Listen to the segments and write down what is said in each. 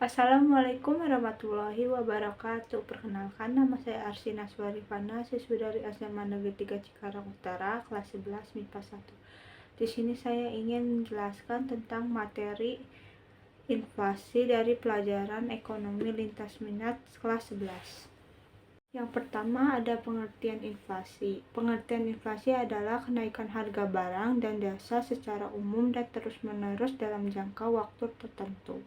Assalamualaikum warahmatullahi wabarakatuh. Perkenalkan, nama saya Arsina Swarifana, siswi dari SMA Negeri 3 Cikarang Utara, kelas 11 MIPA 1. Di sini saya ingin menjelaskan tentang materi inflasi dari pelajaran ekonomi lintas minat kelas 11. Yang pertama ada pengertian inflasi. Pengertian inflasi adalah kenaikan harga barang dan jasa secara umum dan terus-menerus dalam jangka waktu tertentu,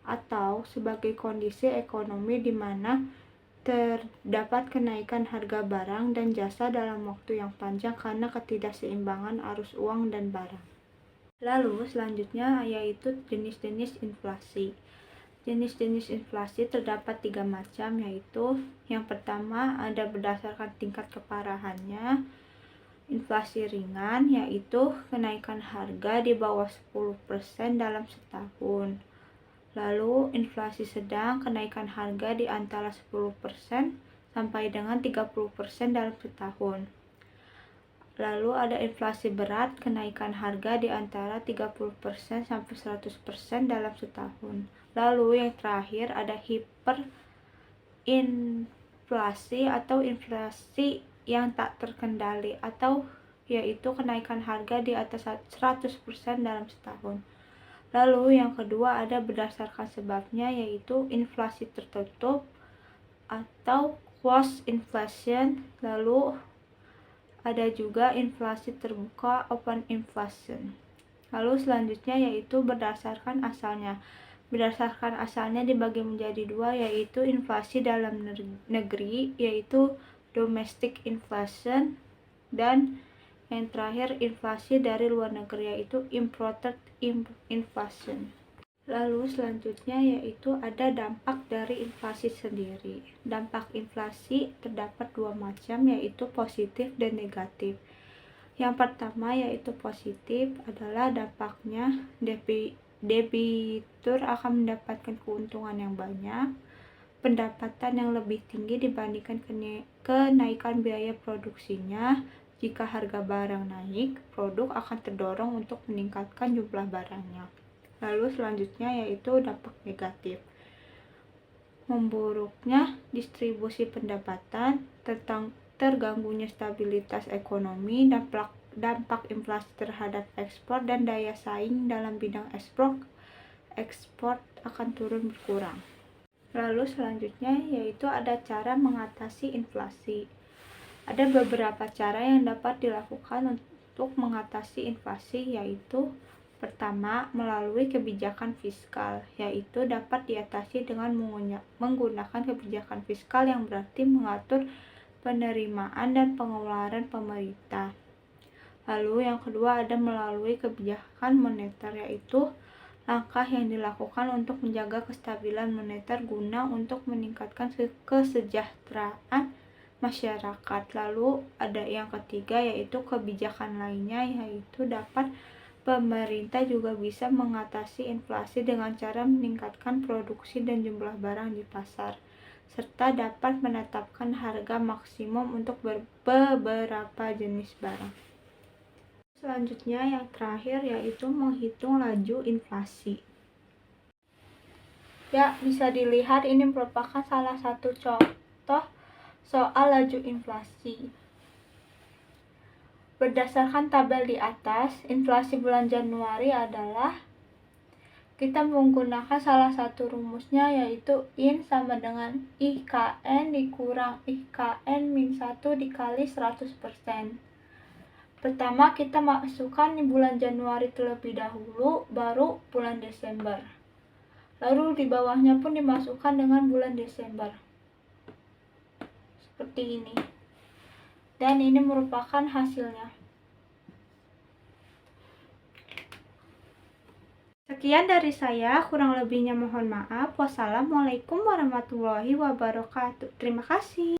atau sebagai kondisi ekonomi di mana terdapat kenaikan harga barang dan jasa dalam waktu yang panjang karena ketidakseimbangan arus uang dan barang. Lalu selanjutnya yaitu jenis-jenis inflasi. Jenis-jenis inflasi terdapat 3 macam, yaitu yang pertama ada berdasarkan tingkat keparahannya. Inflasi ringan yaitu kenaikan harga di bawah 10% dalam setahun. Lalu inflasi sedang, kenaikan harga di antara 10% sampai dengan 30% dalam setahun. Lalu ada inflasi berat, kenaikan harga di antara 30% sampai 100% dalam setahun. Lalu yang terakhir ada hiperinflasi atau inflasi yang tak terkendali, atau yaitu kenaikan harga di atas 100% dalam setahun. Lalu yang kedua ada berdasarkan sebabnya, yaitu inflasi tertutup atau closed inflation. Lalu ada juga inflasi terbuka, open inflation. Lalu selanjutnya yaitu berdasarkan asalnya. Berdasarkan asalnya dibagi menjadi 2, yaitu inflasi dalam negeri, yaitu domestic inflation, dan yang terakhir inflasi dari luar negeri, yaitu imported inflation. Lalu selanjutnya yaitu ada dampak dari inflasi sendiri. Dampak inflasi terdapat 2 macam, yaitu positif dan negatif. Yang pertama yaitu positif adalah dampaknya debitur akan mendapatkan keuntungan yang banyak, pendapatan yang lebih tinggi dibandingkan kenaikan biaya produksinya. Jika harga barang naik, produk akan terdorong untuk meningkatkan jumlah barangnya. Lalu selanjutnya yaitu dampak negatif. Memburuknya distribusi pendapatan, terganggunya stabilitas ekonomi, dampak inflasi terhadap ekspor dan daya saing dalam bidang ekspor akan turun berkurang. Lalu selanjutnya yaitu ada cara mengatasi inflasi. Ada beberapa cara yang dapat dilakukan untuk mengatasi inflasi, yaitu pertama, melalui kebijakan fiskal, yaitu dapat diatasi dengan menggunakan kebijakan fiskal yang berarti mengatur penerimaan dan pengeluaran pemerintah. Lalu yang kedua ada melalui kebijakan moneter, yaitu langkah yang dilakukan untuk menjaga kestabilan moneter guna untuk meningkatkan kesejahteraan masyarakat. Lalu ada yang ketiga yaitu kebijakan lainnya, yaitu dapat pemerintah juga bisa mengatasi inflasi dengan cara meningkatkan produksi dan jumlah barang di pasar, serta dapat menetapkan harga maksimum untuk beberapa jenis barang. Selanjutnya yang terakhir yaitu menghitung laju inflasi. Ya, bisa dilihat ini merupakan salah satu contoh soal laju inflasi. Berdasarkan tabel di atas, inflasi bulan Januari adalah, kita menggunakan salah satu rumusnya, yaitu IN sama dengan IKN dikurang IKN min 1 dikali 100%. Pertama kita masukkan di bulan Januari terlebih dahulu, baru bulan Desember. Lalu di bawahnya pun dimasukkan dengan bulan Desember. Seperti ini. Dan ini merupakan hasilnya. Sekian dari saya, kurang lebihnya mohon maaf. Wassalamualaikum warahmatullahi wabarakatuh. Terima kasih.